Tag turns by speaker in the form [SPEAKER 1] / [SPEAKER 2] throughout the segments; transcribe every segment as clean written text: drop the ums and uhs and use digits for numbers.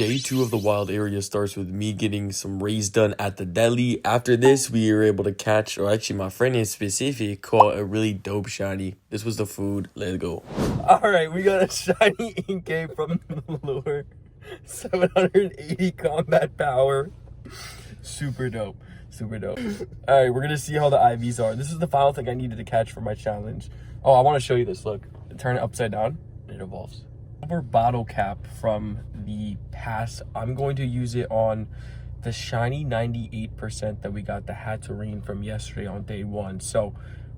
[SPEAKER 1] Day 2 of the wild area starts with me getting some raids done at the deli. After this, we were able to catch, or actually my friend in specific caught a really dope shiny. This was the food. Let's go. Alright, we got a shiny Inkay from the lure. 780 combat power. Super dope. Super dope. Alright, we're gonna see how the IVs are. This is the final thing I needed to catch for my challenge. Oh, I want to show you this. Look. Turn it upside down. It evolves. Silver bottle cap from the past. I'm going to use it on the shiny 98% that we got the Hatterene from yesterday on day 1. So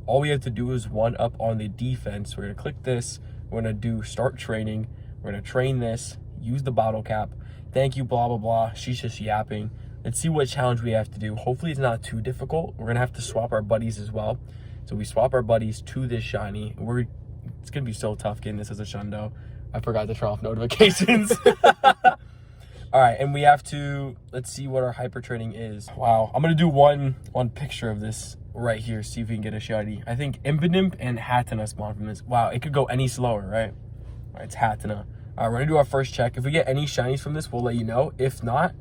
[SPEAKER 1] all we have to do is 1-up on the defense. We're gonna click this. We're gonna do start training. We're gonna train this. Use the bottle cap. Thank you, blah blah blah. She's just yapping. Let's see what challenge we have to do. Hopefully it's not too difficult. We're gonna have to swap our buddies as well. So we swap our buddies to this shiny. It's gonna be so tough getting this as a shundo. I forgot to turn off notifications. All right, and we have to, let's see what our hyper training is. Wow, I'm gonna do one picture of this right here, see if we can get a shiny. I think Impidimp and Hatenna spawn from this. Wow, it could go any slower, right? All right, it's Hatenna. All right, we're gonna do our first check. If we get any shinies from this, we'll let you know. If not,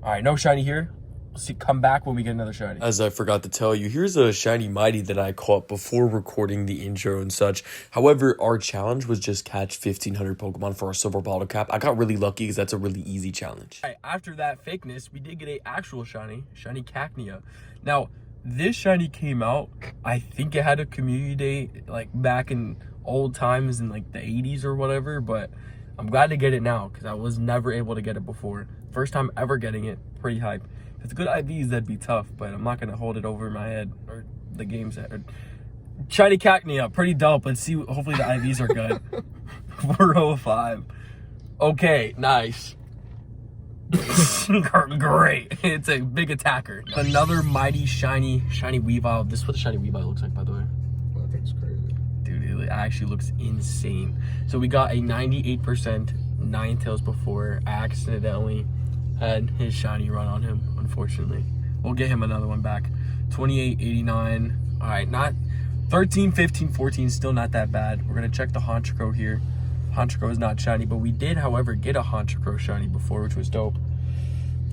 [SPEAKER 1] all right, no shiny here. We'll see, come back when we get another shiny. As I forgot to tell you, here's a shiny Mighty that I caught before recording the intro and such. However, our challenge was just catch 1,500 Pokemon for our silver bottle cap. I got really lucky because that's a really easy challenge. All right, after that fakeness, we did get an actual shiny Cacnea. Now, this shiny came out, I think it had a community day like back in old times in like the 80s or whatever, but I'm glad to get it now because I was never able to get it before. First time ever getting it, pretty hype. If it's good IVs, that'd be tough, but I'm not gonna hold it over my head or the game's head. Shiny Cacnea, pretty dope. Let's see, hopefully the IVs are good. 405. Okay, nice. Great. It's a big attacker. Another mighty shiny Weavile. This is what the shiny Weavile looks like, by the way.
[SPEAKER 2] That thing's crazy.
[SPEAKER 1] Dude, it actually looks insane. So we got a 98% Ninetales before. I accidentally had his shiny run on him, unfortunately. We'll get him another one back. 28, 89. All right, not 13, 15, 14, still not that bad. We're gonna check the Honchkrow here. Honchkrow is not shiny, but we did, however, get a Honchkrow shiny before, which was dope.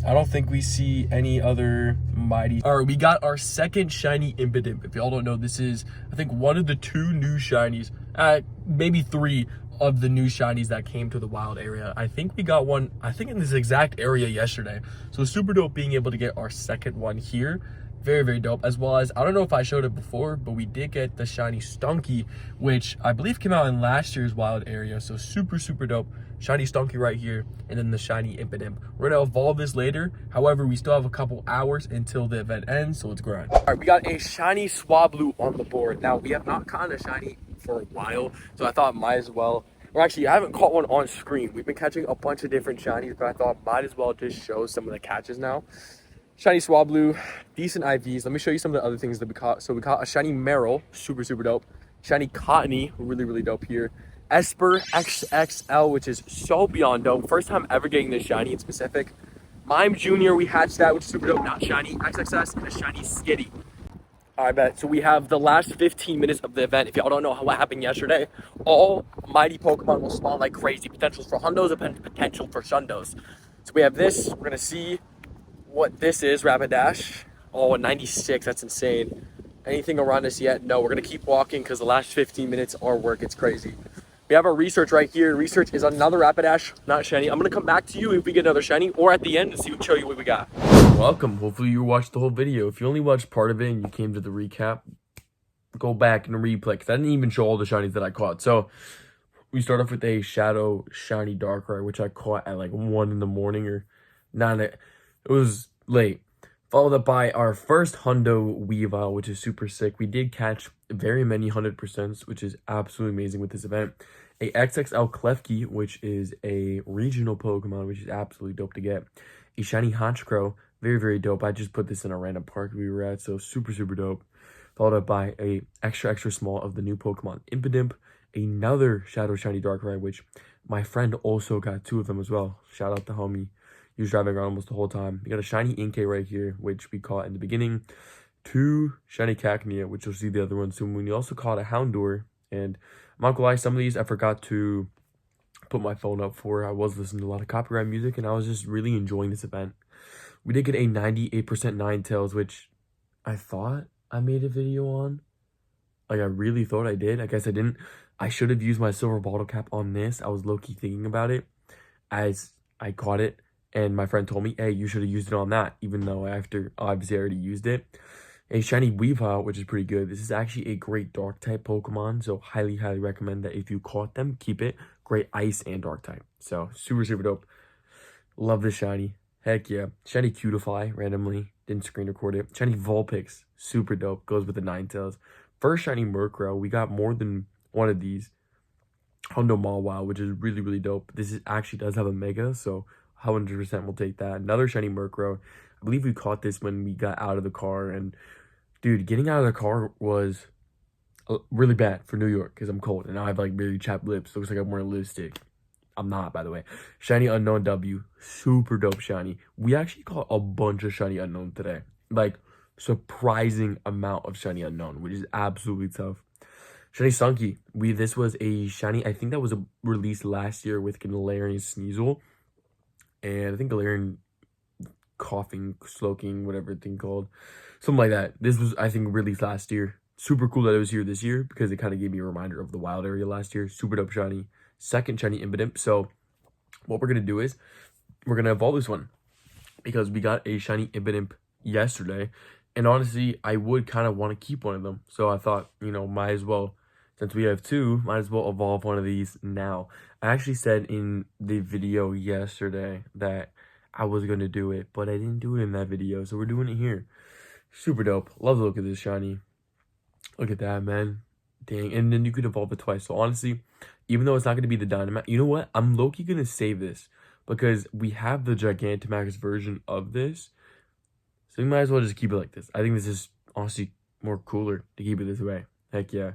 [SPEAKER 1] I don't think we see any other mighty. All right, we got our second shiny Impidimp. If y'all don't know, this is, I think, one of the 2 new shinies, maybe 3 of the new shinies that came to the wild area. I think we got one, I think in this exact area yesterday. So super dope being able to get our second one here. Very, very dope. As well as, I don't know if I showed it before, but we did get the shiny Stunky, which I believe came out in last year's wild area. So super, super dope. Shiny Stunky right here, and then the shiny Impidimp. We're gonna evolve this later. However, we still have a couple hours until the event ends, so let's grind. All right, we got a shiny Swablu on the board. Now, we have not caught a shiny for a while, so I thought might as well, or actually I haven't caught one on screen. We've been catching a bunch of different shinies, but I thought might as well just show some of the catches now. Shiny Swablu, decent IVs. Let me show you some of the other things that we caught. So we caught a shiny Meryl, super, super dope. Shiny Cottony, really, really dope here. Esper XXL, which is so beyond dope. First time ever getting this shiny in specific. Mime Jr., we hatched that, which is super dope. Not shiny. XXS and a shiny Skitty. I bet. So we have the last 15 minutes of the event. If y'all don't know what happened yesterday, all mighty Pokemon will spawn like crazy. Potentials for Hundos and potential for Shundos. So we have this. We're going to see what this is. Rapidash. Oh, 96. That's insane. Anything around us yet? No, we're going to keep walking because the last 15 minutes are work. It's crazy. We have our research right here. Research is another Rapidash, not shiny. I'm going to come back to you if we get another shiny or at the end to show you what we got. Welcome. Hopefully you watched the whole video. If you only watched part of it and you came to the recap, go back and replay because I didn't even show all the shinies that I caught. So we start off with a Shadow Shiny Darkrai, which I caught at like 1 in the morning or 9. It was late. Followed up by our first Hundo Weavile, which is super sick. We did catch very many 100%, which is absolutely amazing with this event. A XXL Klefki, which is a regional Pokemon, which is absolutely dope to get. A shiny Honchkrow, very, very dope. I just put this in a random park we were at, so super, super dope. Followed up by a extra small of the new Pokemon Impidimp. Another Shadow Shiny Darkrai, which my friend also got 2 of them as well. Shout out to homie. He was driving around almost the whole time. We got a shiny Inkay right here, which we caught in the beginning. 2 shiny Cacnea, which you'll see the other one soon. We also caught a Houndour. And I'm not gonna lie, some of these I forgot to put my phone up for. I was listening to a lot of copyright music, and I was just really enjoying this event. We did get a 98% Ninetales, which I thought I made a video on. Like, I really thought I did. I guess I didn't. I should have used my silver bottle cap on this. I was low-key thinking about it as I caught it, and my friend told me, hey, you should have used it on that, even though after, obviously, I already used it. A shiny Weavile, which is pretty good. This is actually a great dark type Pokemon, so highly, highly recommend that if you caught them, keep it. Great ice and dark type. So, super, super dope. Love this shiny. Heck yeah. Shiny Cutify, randomly. Didn't screen record it. Shiny Vulpix, super dope. Goes with the Ninetales. First shiny Murkrow. We got more than one of these. Hondo Mawile, which is really, really dope. This actually does have a Mega, so 100% will take that. Another shiny Murkrow. I believe we caught this when we got out of the car, and dude, getting out of the car was really bad for New York because I'm cold, and I have like really chapped lips. Looks like I'm wearing lipstick. I'm not, by the way. Shiny Unknown W, super dope shiny. We actually caught a bunch of shiny Unknown today. Like, surprising amount of shiny Unknown, which is absolutely tough. Shiny Sunky. This was a shiny, I think that was released last year with Galarian Sneasel. And I think Galarian Coughing, Sloking, whatever thing called. Something like that. This was, I think, released last year. Super cool that it was here this year because it kind of gave me a reminder of the wild area last year. Super dope shiny. Second shiny Impidimp. So what we're going to do is we're going to evolve this one because we got a shiny Impidimp yesterday. And honestly, I would kind of want to keep one of them. So I thought, you know, might as well, since we have two, might as well evolve one of these now. I actually said in the video yesterday that I was going to do it, but I didn't do it in that video. So we're doing it here. Super dope. Love the look of this shiny. Look at that, man. Dang. And then you could evolve it twice. So honestly, even though it's not going to be the Dynamax, you know what? I'm low-key going to save this because we have the Gigantamax version of this. So we might as well just keep it like this. I think this is honestly more cooler to keep it this way. Heck yeah.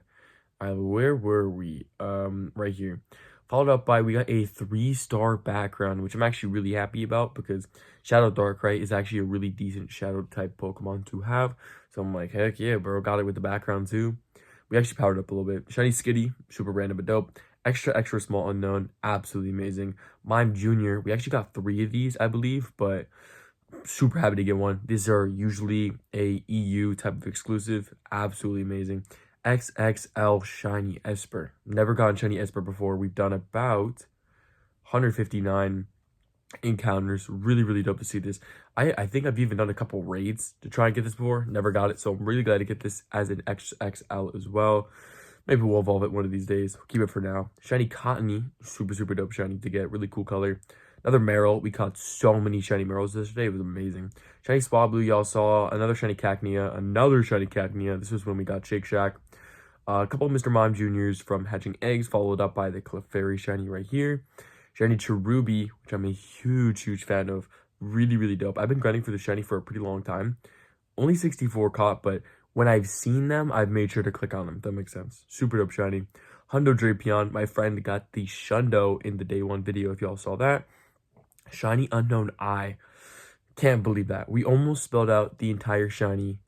[SPEAKER 1] Where were we? Right here. Followed up by, we got a 3-star background, which I'm actually really happy about because Shadow Darkrai is actually a really decent Shadow type Pokemon to have. So I'm like, heck yeah, bro. Got it with the background too. We actually powered up a little bit. Shiny Skitty, super random but dope. Extra, extra small unknown, absolutely amazing. Mime Jr., we actually got 3 of these, I believe, but super happy to get one. These are usually a EU type of exclusive, absolutely amazing. XXL Shiny Esper. Never gotten Shiny Esper before. We've done about 159 encounters. Really, really dope to see this. I think I've even done a couple raids to try and get this before. Never got it, so I'm really glad to get this as an XXL as well. Maybe we'll evolve it one of these days. Keep it for now. Shiny Cottony. Super, super dope shiny to get. Really cool color. Another Marill. We caught so many shiny Marills yesterday. It was amazing. Shiny Swablu, y'all saw. Another shiny Cacnea. Another shiny Cacnea. This was when we got Shake Shack. A couple of Mr. Mime Juniors from Hatching Eggs, followed up by the Clefairy shiny right here. Shiny Cherubi, which I'm a huge, huge fan of. Really, really dope. I've been grinding for the shiny for a pretty long time. Only 64 caught, but when I've seen them, I've made sure to click on them. If that makes sense. Super dope shiny. Hundo Drapion. My friend got the Shundo in the day 1 video, if y'all saw that. Shiny Unknown Eye. Can't believe that. We almost spelled out the entire shiny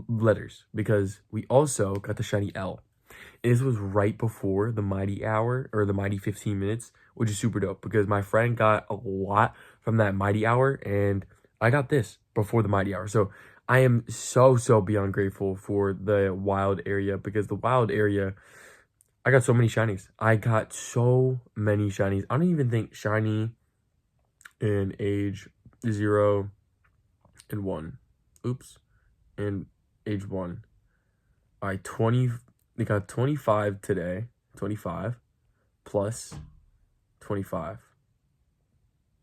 [SPEAKER 1] letters because we also got the shiny L. This was right before the Mighty Hour or the Mighty 15 minutes, which is super dope because my friend got a lot from that Mighty Hour and I got this before the Mighty Hour. So I am so beyond grateful for the wild area because the wild area, I got so many shinies. I got so many shinies. I don't even think shiny in age 0 and 1. Oops. And age 1. All right, 20. They got 25 today. 25 plus 25.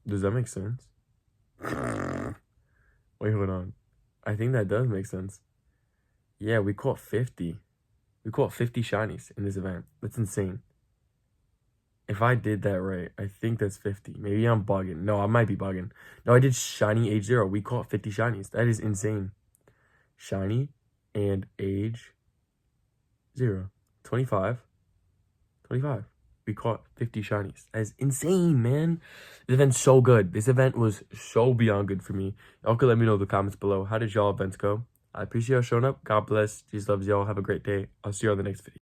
[SPEAKER 1] Does that make sense? Wait, hold on. I think that does make sense. Yeah, we caught 50. We caught 50 shinies in this event. That's insane. If I did that right, I think that's 50. Maybe I'm bugging. No, I might be bugging. No, I did shiny age 0. We caught 50 shinies. That is insane. Shiny and age 0. 25. We caught 50 shinies. That is insane, man. This event's so good. This event was so beyond good for me. Y'all could let me know in the comments below. How did y'all events go? I appreciate y'all showing up. God bless. Jesus loves y'all. Have a great day. I'll see you on the next video.